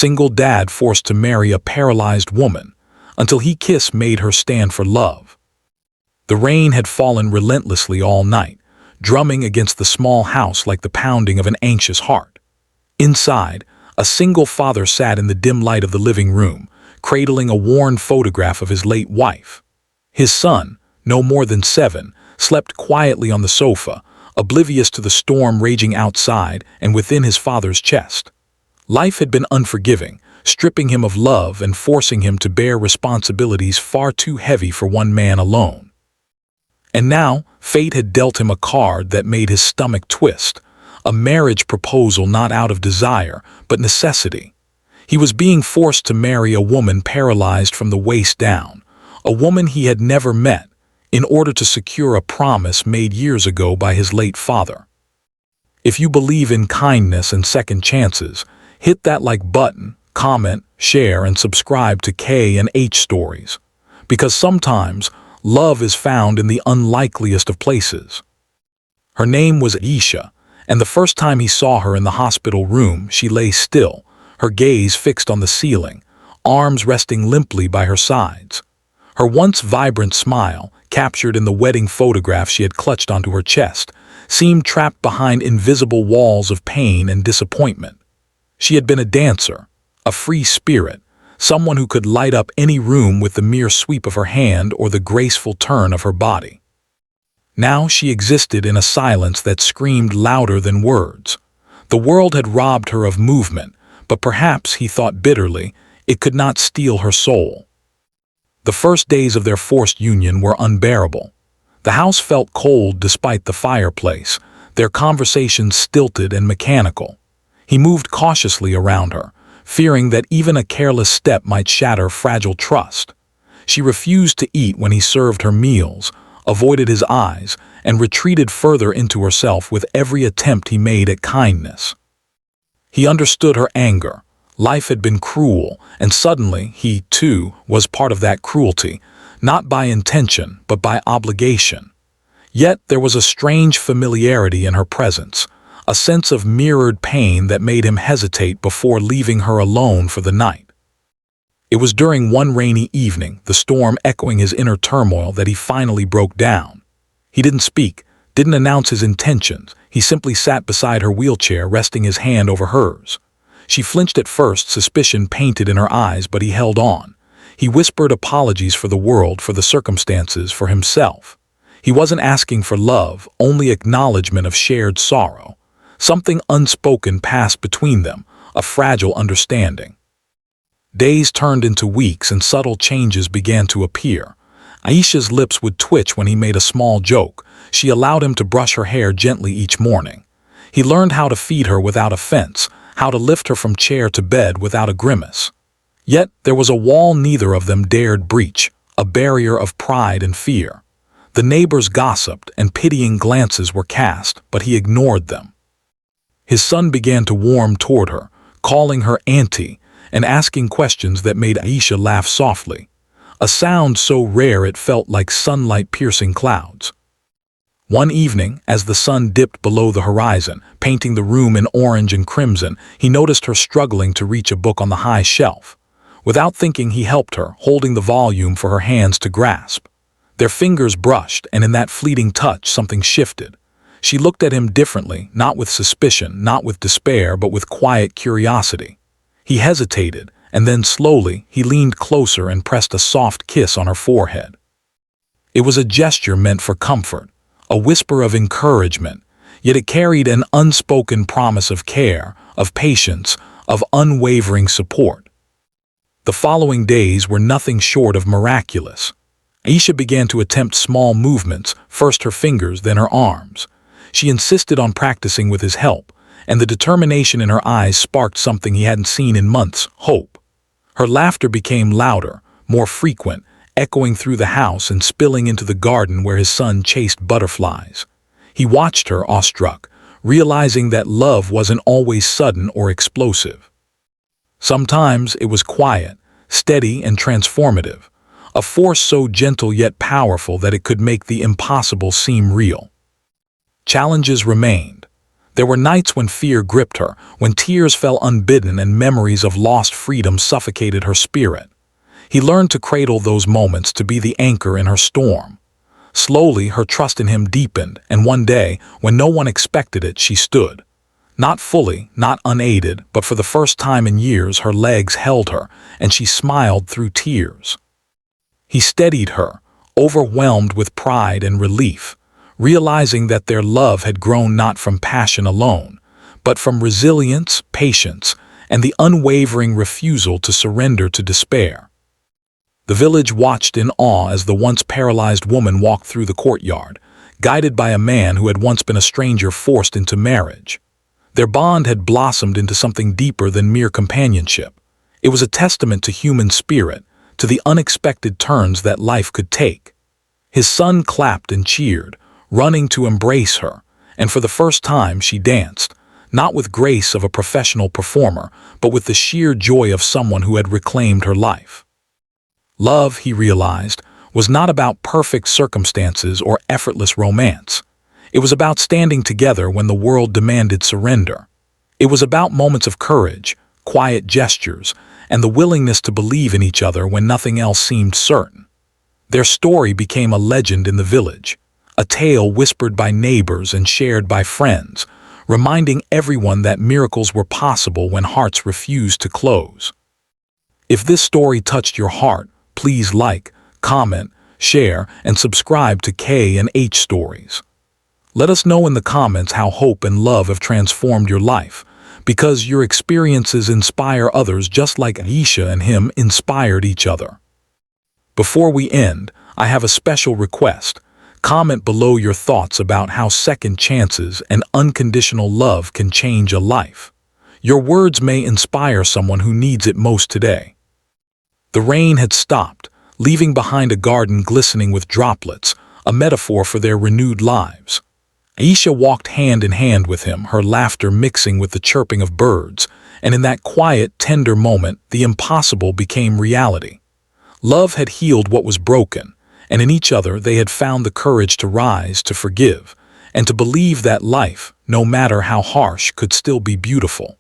single dad forced to marry a paralyzed woman, until he kiss made her stand for love. The rain had fallen relentlessly all night, drumming against the small house like the pounding of an anxious heart. Inside, a single father sat in the dim light of the living room, cradling a worn photograph of his late wife. His son, no more than 7, slept quietly on the sofa, oblivious to the storm raging outside and within his father's chest. Life had been unforgiving, stripping him of love and forcing him to bear responsibilities far too heavy for one man alone. And now, fate had dealt him a card that made his stomach twist, a marriage proposal not out of desire, but necessity. He was being forced to marry a woman paralyzed from the waist down, a woman he had never met, in order to secure a promise made years ago by his late father. If you believe in kindness and second chances, hit that like button, comment, share, and subscribe to K and H Stories, because sometimes love is found in the unlikeliest of places. Her name was Aisha, and the first time he saw her in the hospital room, she lay still, her gaze fixed on the ceiling, arms resting limply by her sides. Her once vibrant smile, captured in the wedding photograph she had clutched onto her chest, seemed trapped behind invisible walls of pain and disappointment. She had been a dancer, a free spirit, someone who could light up any room with the mere sweep of her hand or the graceful turn of her body. Now she existed in a silence that screamed louder than words. The world had robbed her of movement, but perhaps, he thought bitterly, it could not steal her soul. The first days of their forced union were unbearable. The house felt cold despite the fireplace, their conversations stilted and mechanical. He moved cautiously around her, fearing that even a careless step might shatter fragile trust. She refused to eat when he served her meals, avoided his eyes, and retreated further into herself with every attempt he made at kindness. He understood her anger. Life had been cruel, and suddenly he, too, was part of that cruelty, not by intention, but by obligation. Yet there was a strange familiarity in her presence, a sense of mirrored pain that made him hesitate before leaving her alone for the night. It was during one rainy evening, the storm echoing his inner turmoil, that he finally broke down. He didn't speak, didn't announce his intentions. He simply sat beside her wheelchair, resting his hand over hers. She flinched at first, suspicion painted in her eyes, but he held on. He whispered apologies for the world, for the circumstances, for himself. He wasn't asking for love, only acknowledgement of shared sorrow. Something unspoken passed between them, a fragile understanding. Days turned into weeks and subtle changes began to appear. Aisha's lips would twitch when he made a small joke. She allowed him to brush her hair gently each morning. He learned how to feed her without offense, how to lift her from chair to bed without a grimace. Yet there was a wall neither of them dared breach, a barrier of pride and fear. The neighbors gossiped and pitying glances were cast, but he ignored them. His son began to warm toward her, calling her auntie, and asking questions that made Aisha laugh softly, a sound so rare it felt like sunlight piercing clouds. One evening, as the sun dipped below the horizon, painting the room in orange and crimson, he noticed her struggling to reach a book on the high shelf. Without thinking, he helped her, holding the volume for her hands to grasp. Their fingers brushed, and in that fleeting touch, something shifted. She looked at him differently, not with suspicion, not with despair, but with quiet curiosity. He hesitated, and then slowly he leaned closer and pressed a soft kiss on her forehead. It was a gesture meant for comfort, a whisper of encouragement, yet it carried an unspoken promise of care, of patience, of unwavering support. The following days were nothing short of miraculous. Aisha began to attempt small movements, first her fingers, then her arms. She insisted on practicing with his help, and the determination in her eyes sparked something he hadn't seen in months: hope. Her laughter became louder, more frequent, echoing through the house and spilling into the garden where his son chased butterflies. He watched her, awestruck, realizing that love wasn't always sudden or explosive. Sometimes it was quiet, steady, and transformative, a force so gentle yet powerful that it could make the impossible seem real. Challenges remained. There were nights when fear gripped her, when tears fell unbidden and memories of lost freedom suffocated her spirit. He learned to cradle those moments, to be the anchor in her storm. Slowly, her trust in him deepened, and one day, when no one expected it, she stood. Not fully, not unaided, but for the first time in years her legs held her, and she smiled through tears. He steadied her, overwhelmed with pride and relief, realizing that their love had grown not from passion alone, but from resilience, patience, and the unwavering refusal to surrender to despair. The village watched in awe as the once paralyzed woman walked through the courtyard, guided by a man who had once been a stranger forced into marriage. Their bond had blossomed into something deeper than mere companionship. It was a testament to human spirit, to the unexpected turns that life could take. His son clapped and cheered, running to embrace her, and for the first time she danced, not with grace of a professional performer, but with the sheer joy of someone who had reclaimed her life. Love, he realized, was not about perfect circumstances or effortless romance. It was about standing together when the world demanded surrender. It was about moments of courage, quiet gestures, and the willingness to believe in each other when nothing else seemed certain. Their story became a legend in the village, a tale whispered by neighbors and shared by friends, reminding everyone that miracles were possible when hearts refused to close. If this story touched your heart, please like, comment, share, and subscribe to K&H Stories. Let us know in the comments how hope and love have transformed your life, because your experiences inspire others just like Aisha and him inspired each other. Before we end, I have a special request. Comment below your thoughts about how second chances and unconditional love can change a life. Your words may inspire someone who needs it most today. The rain had stopped, leaving behind a garden glistening with droplets, a metaphor for their renewed lives. Aisha walked hand in hand with him, her laughter mixing with the chirping of birds, and in that quiet, tender moment, the impossible became reality. Love had healed what was broken, and in each other they had found the courage to rise, to forgive, and to believe that life, no matter how harsh, could still be beautiful.